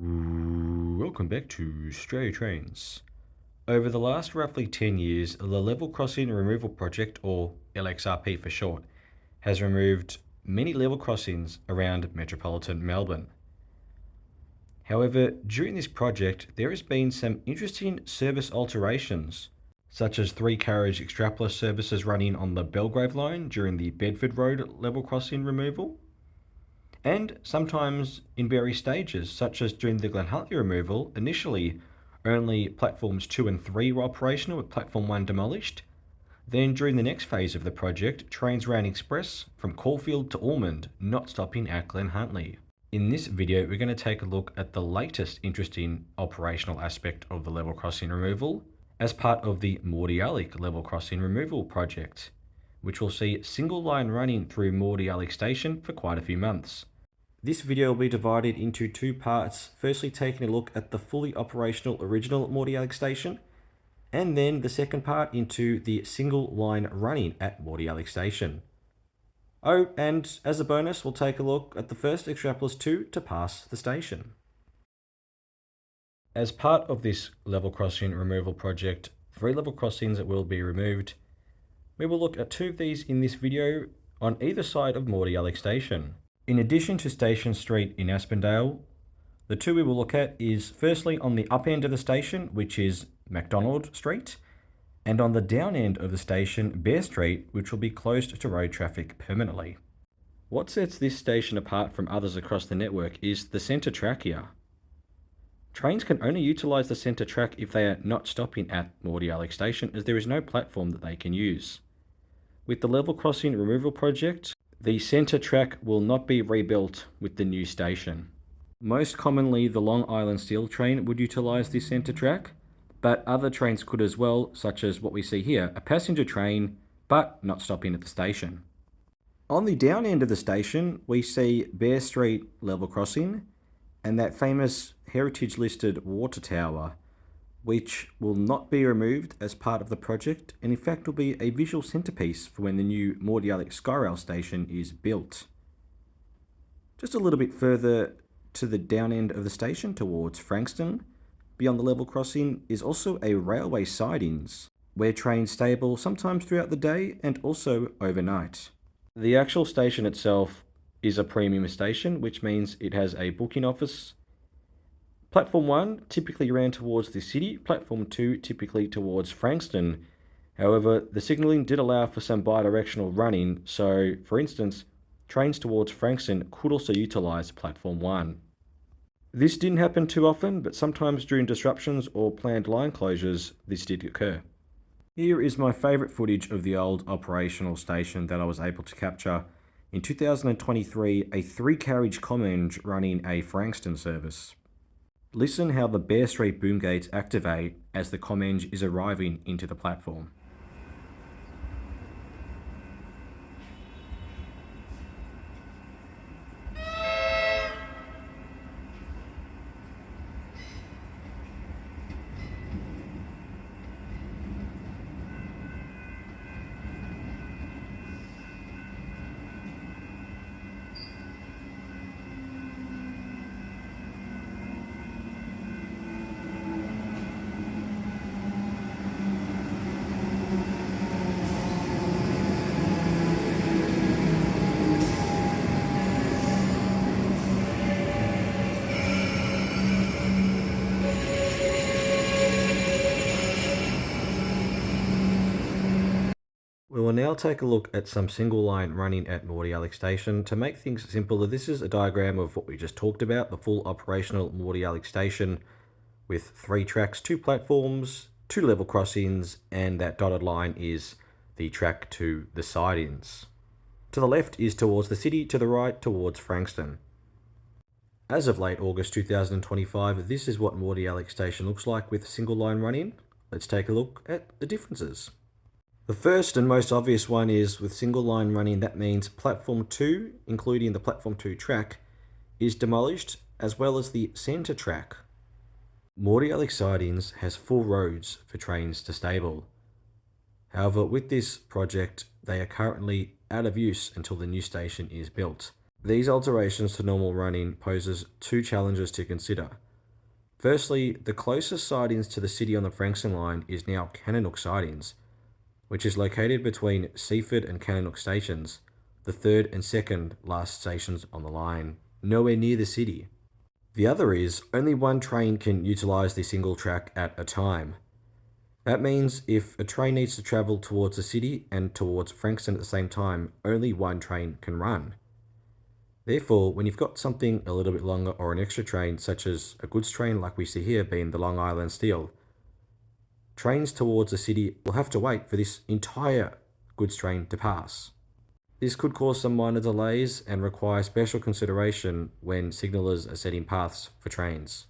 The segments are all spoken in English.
Welcome back to Australia Trains. Over the last roughly 10 years, the Level Crossing Removal Project, or LXRP for short, has removed many level crossings around metropolitan Melbourne. However, during this project, there has been some interesting service alterations, such as 3-carriage extrapolis services running on the Belgrave line during the Bedford Road level crossing removal, and sometimes in various stages, such as during the Glen Huntly removal. Initially, only platforms 2 and 3 were operational, with platform 1 demolished. Then, during the next phase of the project, trains ran express from Caulfield to Ormond, not stopping at Glen Huntly. In this video, we're going to take a look at the latest interesting operational aspect of the level crossing removal as part of the Mordialloc level crossing removal project, which will see single line running through Mordialloc Station for quite a few months. This video will be divided into two parts, firstly taking a look at the fully operational original Mordialloc Station, and then the second part into the single line running at Mordialloc Station. Oh, and as a bonus, we'll take a look at the first Extrapolis 2 to pass the station. As part of this level crossing removal project, 3 level crossings will be removed. We will look at 2 of these in this video on either side of Mordialloc Station. In addition to Station Street in Aspendale, the 2 we will look at is firstly on the up end of the station, which is MacDonald Street, and on the down end of the station, Bear Street, which will be closed to road traffic permanently. What sets this station apart from others across the network is the centre track here. Trains can only utilise the centre track if they are not stopping at Mordialloc Station, as there is no platform that they can use. With the level crossing removal project, the centre track will not be rebuilt with the new station. Most commonly, the Long Island Steel train would utilise this centre track, but other trains could as well, such as what we see here, a passenger train, but not stopping at the station. On the down end of the station, we see Bear Street level crossing and that famous heritage-listed water tower, which will not be removed as part of the project, and in fact will be a visual centrepiece for when the new Mordialloc Skyrail station is built. Just a little bit further to the down end of the station towards Frankston, beyond the level crossing, is also a railway sidings, where trains stable sometimes throughout the day and also overnight. The actual station itself is a premium station, which means it has a booking office. Platform 1 typically ran towards the city, Platform 2 typically towards Frankston. However, the signalling did allow for some bi-directional running, so for instance, trains towards Frankston could also utilise Platform 1. This didn't happen too often, but sometimes during disruptions or planned line closures, this did occur. Here is my favourite footage of the old operational station that I was able to capture. In 2023, a 3-carriage Comenge running a Frankston service. Listen how the Bear Street boom gates activate as the Comenge is arriving into the platform. We will now take a look at some single line running at Mordialloc Station. To make things simpler, this is a diagram of what we just talked about, the full operational Mordialloc Station with 3 tracks, 2 platforms, 2 level crossings, and that dotted line is the track to the sidings. To the left is towards the city, to the right towards Frankston. As of late August 2025, this is what Mordialloc Station looks like with single line running. Let's take a look at the differences. The first and most obvious one is with single line running, that means Platform 2, including the Platform 2 track, is demolished, as well as the centre track. Mordialloc Sidings has 4 roads for trains to stable. However, with this project, they are currently out of use until the new station is built. These alterations to normal running poses 2 challenges to consider. Firstly, the closest sidings to the city on the Frankston line is now Cannonook Sidings, which is located between Seaford and Cannonook stations, the third and second last stations on the line, nowhere near the city. The other is only one train can utilise the single track at a time. That means if a train needs to travel towards the city and towards Frankston at the same time, only one train can run. Therefore, when you've got something a little bit longer or an extra train, such as a goods train like we see here being the Long Island Steel, trains towards the city will have to wait for this entire goods train to pass. This could cause some minor delays and require special consideration when signallers are setting paths for trains.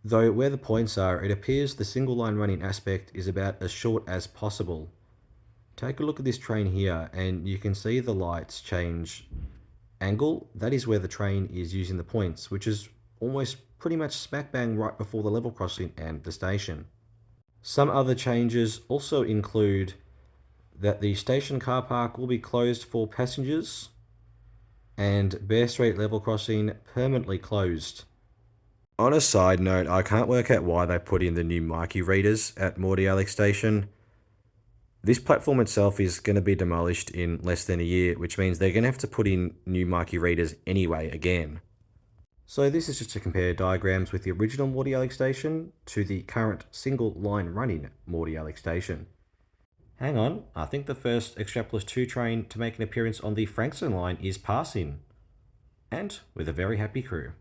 Though where the points are, it appears the single line running aspect is about as short as possible. Take a look at this train here and you can see the lights change angle. That is where the train is using the points, which is almost pretty much smack bang right before the level crossing and the station. Some other changes also include that the station car park will be closed for passengers and Bear Street level crossing permanently closed. On a side note, I can't work out why they put in the new Mikey readers at Mordialloc Station. This platform itself is going to be demolished in less than a year, which means they're going to have to put in new Mikey readers anyway again. So this is just to compare diagrams with the original Mordialloc Station to the current single line running Mordialloc Station. Hang on, I think the first XT2 train to make an appearance on the Frankston line is passing. And with a very happy crew.